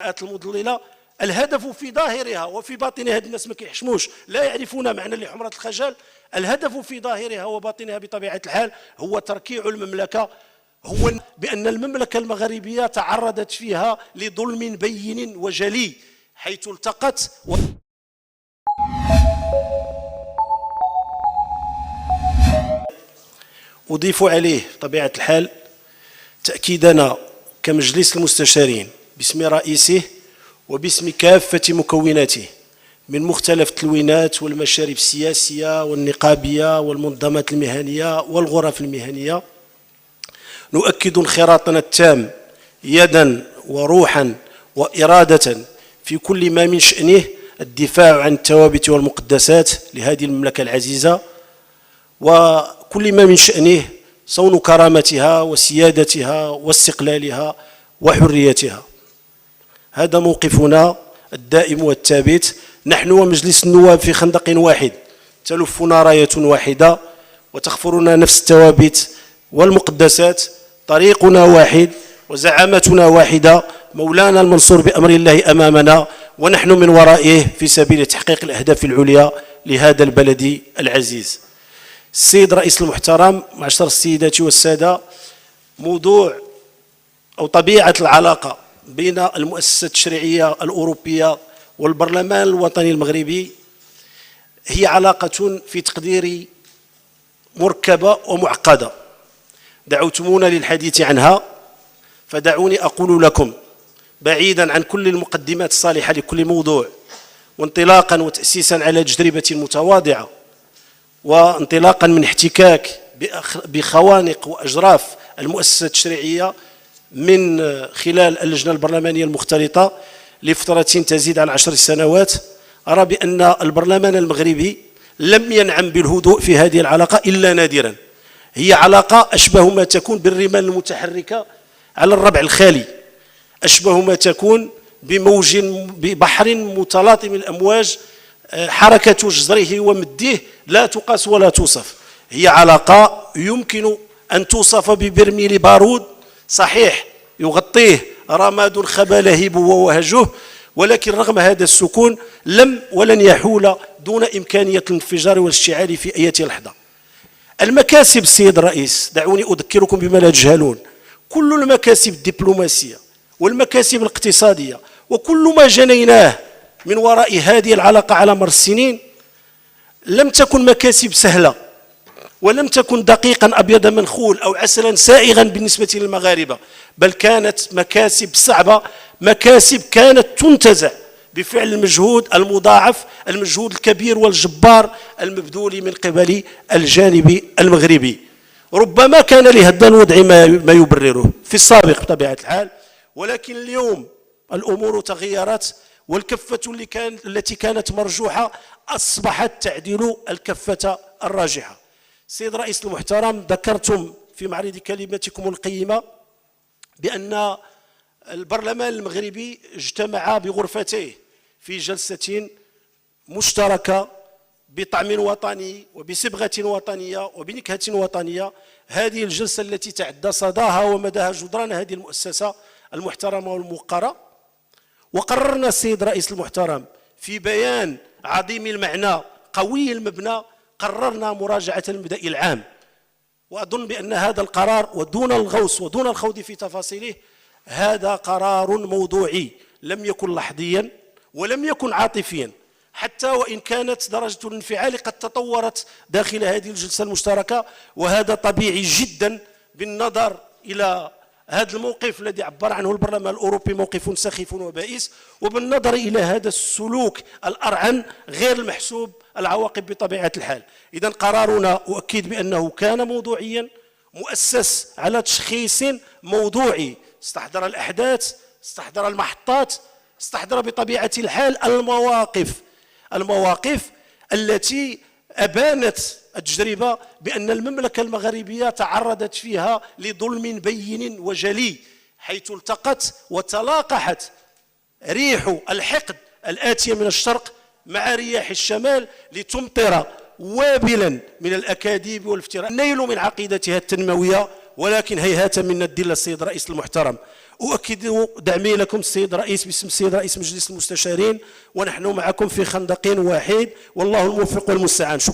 المضللة. الهدف في ظاهرها وفي باطنها، هاد الناس ما كيحشموش، لا يعرفون معنى لحمرة الخجل. الهدف في ظاهرها وباطنها بطبيعة الحال هو تركيع المملكة، هو بأن المملكة المغربية تعرضت فيها لظلم بين وجلي، حيث التقت أضيف عليه بطبيعة الحال تأكيدنا كمجلس المستشارين باسم رئيسه وباسم كافة مكوناته من مختلف التلوينات والمشارب السياسية والنقابية والمنظمات المهنية والغرف المهنية، نؤكد انخراطنا التام يدا وروحا وإرادة في كل ما من شأنه الدفاع عن الثوابت والمقدسات لهذه المملكة العزيزة، وكل ما من شأنه صون كرامتها وسيادتها واستقلالها وحريتها. هذا موقفنا الدائم والثابت. نحن ومجلس النواب في خندق واحد، تلفنا راية واحدة وتخفرنا نفس الثوابت والمقدسات، طريقنا واحد وزعامتنا واحدة، مولانا المنصور بأمر الله أمامنا ونحن من ورائه في سبيل تحقيق الأهداف العليا لهذا البلد العزيز. السيد رئيس المحترم، معشر السيدات والسادة، موضوع أو طبيعة العلاقة بين المؤسسة التشريعية الأوروبية والبرلمان الوطني المغربي هي علاقة في تقديري مركبة ومعقدة. دعوتمونا للحديث عنها، فدعوني أقول لكم بعيدا عن كل المقدمات الصالحة لكل موضوع، وانطلاقا وتأسيسا على تجربة متواضعة، وانطلاقا من احتكاك بخوانق وأجراف المؤسسة التشريعية من خلال اللجنة البرلمانية المختلطة لفترة تزيد عن 10 سنوات، أرى بأن البرلمان المغربي لم ينعم بالهدوء في هذه العلاقة إلا نادرا. هي علاقة أشبه ما تكون بالرمال المتحركة على الربع الخالي، أشبه ما تكون ببحر متلاطم الأمواج، حركة جزره ومده لا تقاس ولا توصف. هي علاقة يمكن أن توصف ببرميل بارود صحيح يغطيه رماد خبا لهيب ووهجه، ولكن رغم هذا السكون لم ولن يحول دون إمكانية الانفجار والاشتعال في أي لحظة. المكاسب السيد الرئيس، دعوني أذكركم بما لا تجهلون، كل المكاسب الدبلوماسية والمكاسب الاقتصادية وكل ما جنيناه من وراء هذه العلاقة على مر السنين لم تكن مكاسب سهلة، ولم تكن دقيقا أبيض منخول أو عسلا سائغا بالنسبة للمغاربة، بل كانت مكاسب صعبة، مكاسب كانت تنتزع بفعل المجهود المضاعف، المجهود الكبير والجبار المبذول من قبل الجانب المغربي. ربما كان لهذا الوضع ما يبرره في السابق بطبيعة الحال، ولكن اليوم الأمور تغيرت، والكفة التي كانت مرجوحة أصبحت تعدل الكفة الراجحة. سيد رئيس المحترم، ذكرتم في معرض كلمتكم القيمة بأن البرلمان المغربي اجتمع بغرفتيه في جلسة مشتركة بطعم وطني وبصبغة وطنية وبنكهة وطنية. هذه الجلسة التي تعدى صداها ومداها جدران هذه المؤسسة المحترمة والموقرة، وقررنا السيد رئيس المحترم في بيان عظيم المعنى قوي المبنى، قررنا مراجعة المبدأ العام. وأظن بأن هذا القرار ودون الغوص ودون الخوض في تفاصيله هذا قرار موضوعي، لم يكن لحظيا ولم يكن عاطفيا، حتى وإن كانت درجة الانفعال قد تطورت داخل هذه الجلسة المشتركة، وهذا طبيعي جدا بالنظر إلى هذا الموقف الذي عبر عنه البرلمان الأوروبي موقف سخيف وبائس، وبالنظر إلى هذا السلوك الأرعن غير المحسوب العواقب بطبيعة الحال. إذن قرارنا أؤكد بأنه كان موضوعيا مؤسس على تشخيص موضوعي، استحضر الأحداث، استحضر المحطات، استحضر بطبيعة الحال المواقف التي أبانت التجربة بأن المملكة المغربية تعرضت فيها لظلم بين وجلي، حيث التقت وتلاقحت ريح الحقد الآتية من الشرق مع رياح الشمال لتمطر وابلا من الأكاذيب والافتراء، النيل من عقيدتها التنموية ولكن هيهات منا الدين السيد الرئيس المحترم. أؤكد دعمي لكم السيد الرئيس باسم السيد رئيس مجلس المستشارين، ونحن معكم في خندق واحد، والله الموفق والمستعان. شكرا.